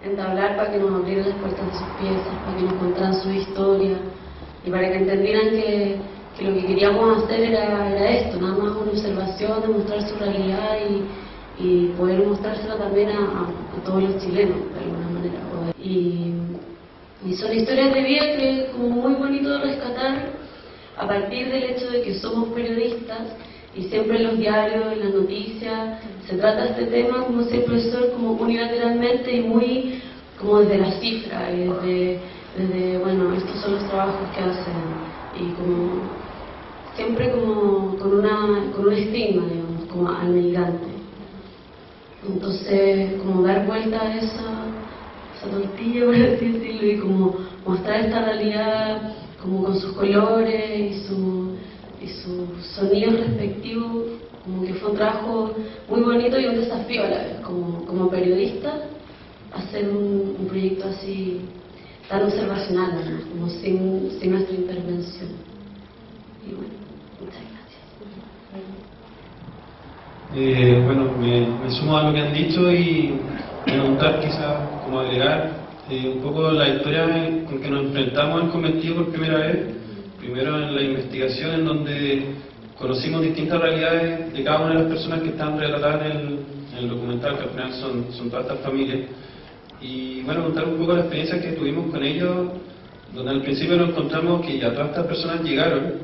Entablar para que nos abrieran las puertas de sus piezas, para que nos contaran su historia y para que entendieran que lo que queríamos hacer era esto, nada más una observación, de mostrar su realidad y poder mostrársela también a todos los chilenos de alguna manera. Y son historias de vida que es como muy bonito de rescatar a partir del hecho de que somos periodistas y siempre en los diarios, en las noticias, se trata este tema, como decía el profesor, como unilateralmente y muy como desde la cifra, y desde bueno, estos son los trabajos que hacen, y como siempre como con un estigma, digamos, como al migrante. Entonces, como dar vuelta a esa tortilla, por así decirlo, y como mostrar esta realidad como con sus colores y sus sonidos respectivos, como que fue un trabajo muy bonito y un desafío a la vez, como periodista, hacer un proyecto así tan observacional, ¿no? Como sin nuestra intervención. Y bueno, muchas gracias. Bueno, me sumo a lo que han dicho y preguntar, quizás como agregar un poco la historia con que nos enfrentamos al convertido por primera vez. Primero en la investigación, en donde conocimos distintas realidades de cada una de las personas que están relatadas en el documental, que al final son todas estas familias. Y bueno, contar un poco la experiencia que tuvimos con ellos, donde al principio nos encontramos que ya todas estas personas llegaron,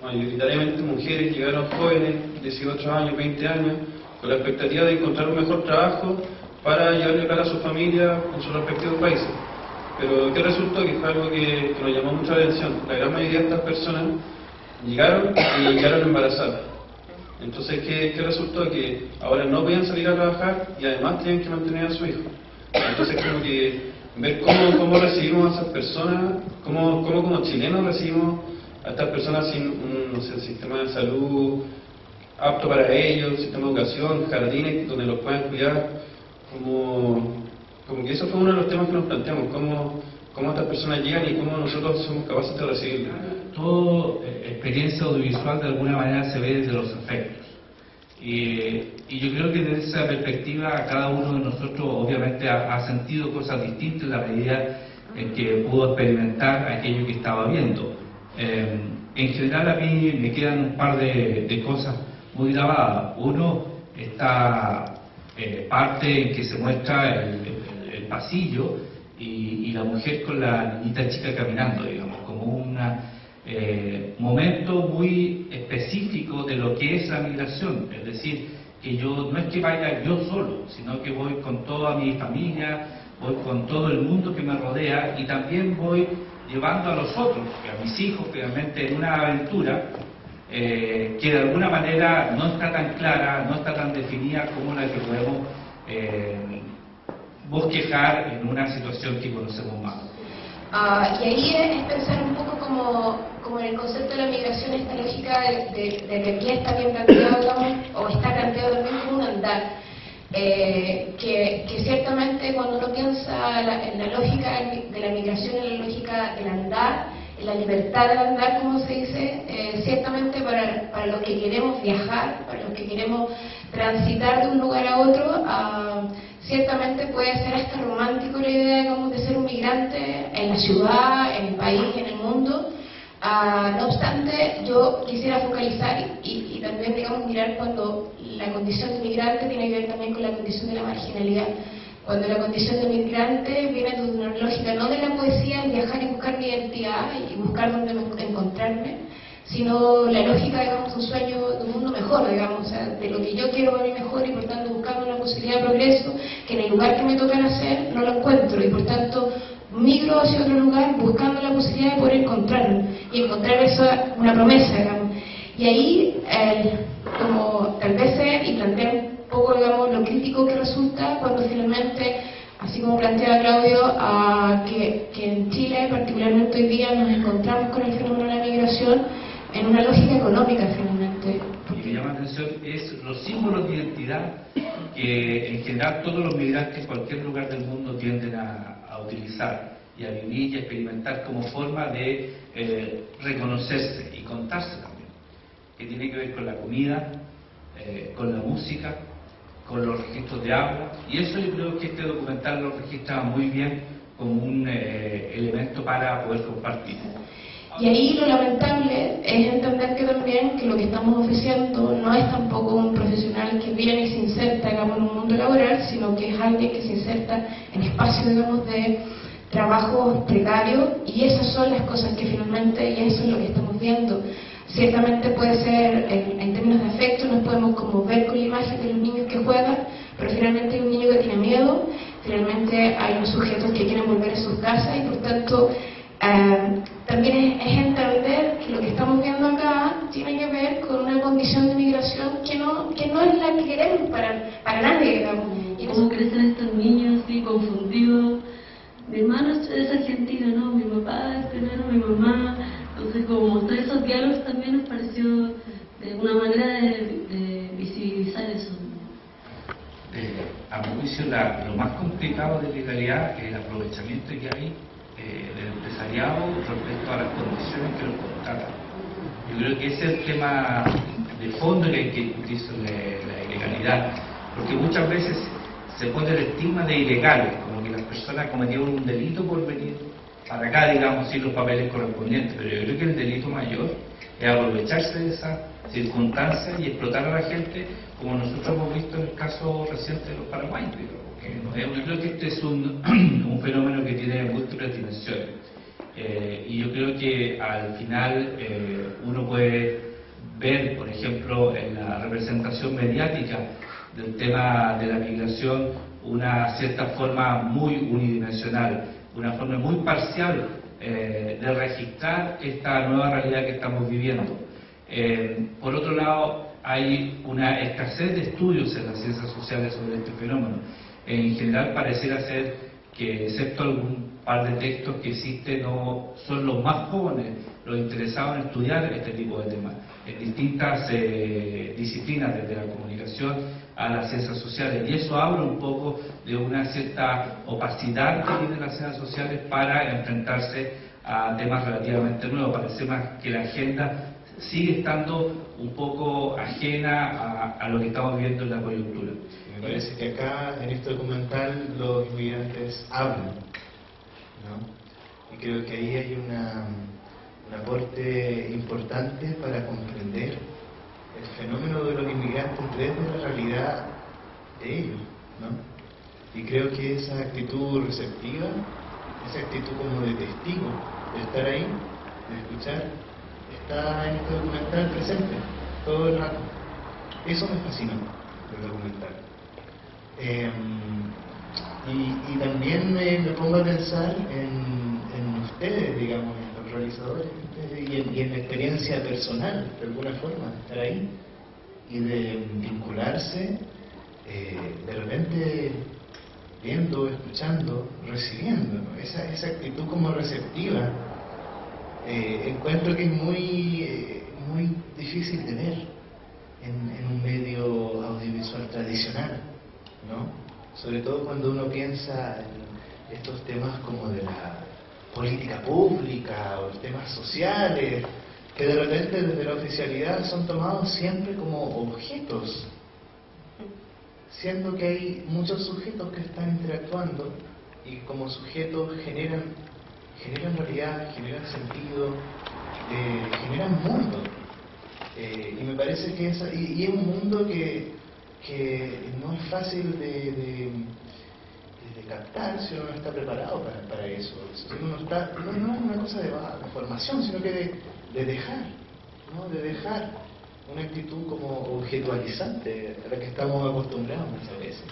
mayoritariamente mujeres, llegaron jóvenes, 18 años, 20 años, con la expectativa de encontrar un mejor trabajo para llevarle a su familia en sus respectivos países. Pero ¿qué resultó? Que fue algo que nos llamó mucha atención. La gran mayoría de estas personas llegaron y llegaron embarazadas. Entonces, ¿qué resultó? Que ahora no podían salir a trabajar y además tenían que mantener a su hijo. Entonces, como que ver cómo recibimos a esas personas, cómo como chilenos recibimos a estas personas sin un sistema de salud apto para ellos, sistema de educación, jardines donde los puedan cuidar, como que eso fue uno de los temas que nos planteamos, cómo estas personas llegan y cómo nosotros somos capaces de recibirlas. Toda experiencia audiovisual de alguna manera se ve desde los efectos. Y yo creo que desde esa perspectiva cada uno de nosotros obviamente ha sentido cosas distintas en la medida en que pudo experimentar aquello que estaba viendo. En general a mí me quedan un par de cosas muy grabadas. Uno, esta parte en que se muestra el pasillo y la mujer con la niñita chica caminando, digamos, como un momento muy específico de lo que es la migración. Es decir, que yo no es que vaya yo solo, sino que voy con toda mi familia, voy con todo el mundo que me rodea y también voy llevando a los otros, a mis hijos, obviamente, en una aventura que de alguna manera no está tan clara, no está tan definida como la que podemos bosquejar en una situación que conocemos más. Y ahí es pensar un poco como en el concepto de la migración, esta lógica de que aquí está bien planteado, digamos, o está planteado también como un andar. Que ciertamente cuando uno piensa en la lógica de la migración, en la lógica del andar, en la libertad del andar, como se dice, ciertamente para los que queremos viajar, para los que queremos transitar de un lugar a otro, ciertamente puede ser hasta romántico la idea, digamos, de ser un migrante en la ciudad, en el país, en el mundo. No obstante, yo quisiera focalizar y también, digamos, mirar cuando la condición de migrante tiene que ver también con la condición de la marginalidad. Cuando la condición de migrante viene de una lógica no de la poesía, el viajar y buscar mi identidad y buscar dónde encontrarme, sino la lógica, digamos, de un sueño de un mundo mejor, digamos, o sea, de lo que yo quiero para mí mejor y por tanto buscando una posibilidad de progreso que en el lugar que me toca nacer no lo encuentro y por tanto migro hacia otro lugar buscando la posibilidad de poder encontrarlo y encontrar eso una promesa, digamos. Y ahí, como tal vez ser y plantear un poco, digamos, lo crítico que resulta cuando finalmente, así como plantea Claudio, que en Chile, particularmente hoy día, nos encontramos con el fenómeno de la migración en una lógica económica, finalmente. Lo que llama la atención es los símbolos de identidad que en general todos los migrantes en cualquier lugar del mundo tienden a utilizar y a vivir y a experimentar como forma de reconocerse y contarse también, que tiene que ver con la comida, con la música, con los registros de agua, y eso yo creo que este documental lo registra muy bien como un elemento para poder compartir. Y ahí lo lamentable es entender que también que lo que estamos ofreciendo no es tampoco un profesional que viene y se inserta, digamos, en un mundo laboral, sino que es alguien que se inserta en espacios, digamos, de trabajo precario, y esas son las cosas que finalmente, y eso es lo que estamos viendo. Ciertamente puede ser, en términos de afecto, nos podemos como ver con la imagen de los niños que juegan, pero finalmente hay un niño que tiene miedo, finalmente hay unos sujetos que quieren volver a sus casas, y por tanto también es entender que lo que estamos viendo acá tiene que ver con una condición de migración que no es la que queremos para nadie, digamos. Y cómo crecen estos niños así confundidos. Mi hermano es argentino, ¿no? Mi papá es primero mi mamá. Entonces, como mostrar esos diálogos también nos pareció de una manera de visibilizar eso. A mi juicio, lo más complicado de la ilegalidad es el aprovechamiento que hay del empresariado respecto a las condiciones que lo contratan. Yo creo que ese es el tema de fondo que hay que discutir sobre la ilegalidad, porque muchas veces se pone el estigma de ilegales, como que las personas cometieron un delito por venir para acá, digamos, sin los papeles correspondientes, pero yo creo que el delito mayor es aprovecharse de esa circunstancia y explotar a la gente, como nosotros hemos visto en el caso reciente de los paraguayos. Yo creo que este es un fenómeno que tiene múltiples dimensiones, y yo creo que al final uno puede ver, por ejemplo, en la representación mediática del tema de la migración, una cierta forma muy unidimensional, una forma muy parcial de registrar esta nueva realidad que estamos viviendo. Por otro lado, hay una escasez de estudios en las ciencias sociales sobre este fenómeno. En general pareciera ser que, excepto algún par de textos que existen, no son los más jóvenes los interesados en estudiar este tipo de temas en distintas disciplinas, desde la comunicación a las ciencias sociales, y eso habla un poco de una cierta opacidad que tienen las ciencias sociales para enfrentarse a temas relativamente nuevos. Parece más que la agenda sigue estando un poco ajena a lo que estamos viendo en la coyuntura. Me parece que acá, en este documental, los inmigrantes hablan, ¿no? Y creo que ahí hay un aporte importante para comprender el fenómeno de los inmigrantes desde la realidad de ellos, ¿no? Y creo que esa actitud receptiva, esa actitud como de testigo, de estar ahí, de escuchar, está en este documental presente todo el rato. Eso me fascinó del documental. Y también me pongo a pensar en ustedes, digamos, en los realizadores, y en la experiencia personal, de alguna forma, de estar ahí y de vincularse, de repente viendo, escuchando, recibiendo, ¿no? Esa actitud como receptiva, encuentro que es muy difícil de ver en un medio audiovisual tradicional, ¿no? Sobre todo cuando uno piensa en estos temas como de la política pública o temas sociales, que de repente desde la oficialidad son tomados siempre como objetos, siendo que hay muchos sujetos que están interactuando y como sujetos generan realidad, generan sentido, generan mundo. Y me parece que es un mundo que no es fácil de captar si uno no está preparado para eso. Si uno no es una cosa de formación, sino que de dejar, ¿no? De dejar una actitud como objetualizante a la que estamos acostumbrados muchas veces.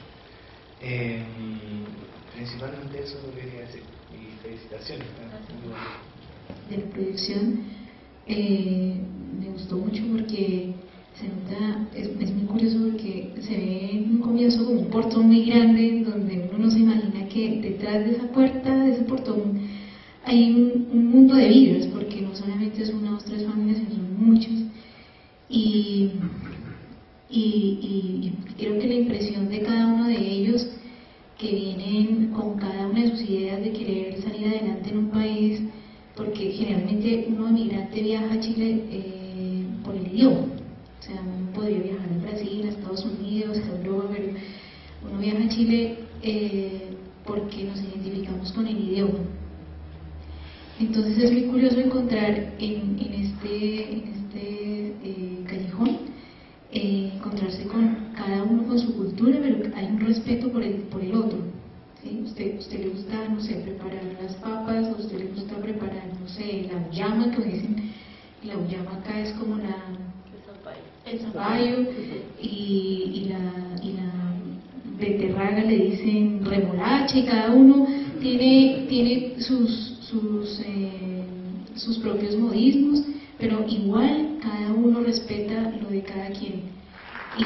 Principalmente eso es lo que quería decir. Y felicitaciones. De la producción me gustó mucho porque se nota, es muy curioso porque se ve en un comienzo como un portón muy grande donde uno no se imagina que detrás de esa puerta, de ese portón, hay un mundo de vidas, porque no solamente son 1, 2, 3 familias, sino son muchos. Y creo que la impresión de cada uno de ellos, que vienen con cada una de sus ideas de querer salir adelante en un país, porque generalmente uno migrante viaja a Chile por el idioma. O sea, uno podría viajar a Brasil, a Estados Unidos, a Europa, pero Chile porque nos identificamos con el idioma. Entonces es muy curioso encontrar en este callejón, encontrarse con cada uno con su cultura, pero hay un respeto por el otro. ¿Sí? Usted le gusta, no sé, preparar las papas, a usted le gusta preparar, no sé, la uyama, que dicen, la uyama acá es como el zapallo, y la beterraga le dicen remolacha, y cada uno tiene sus propios modismos, pero igual cada uno respeta lo de cada quien. Y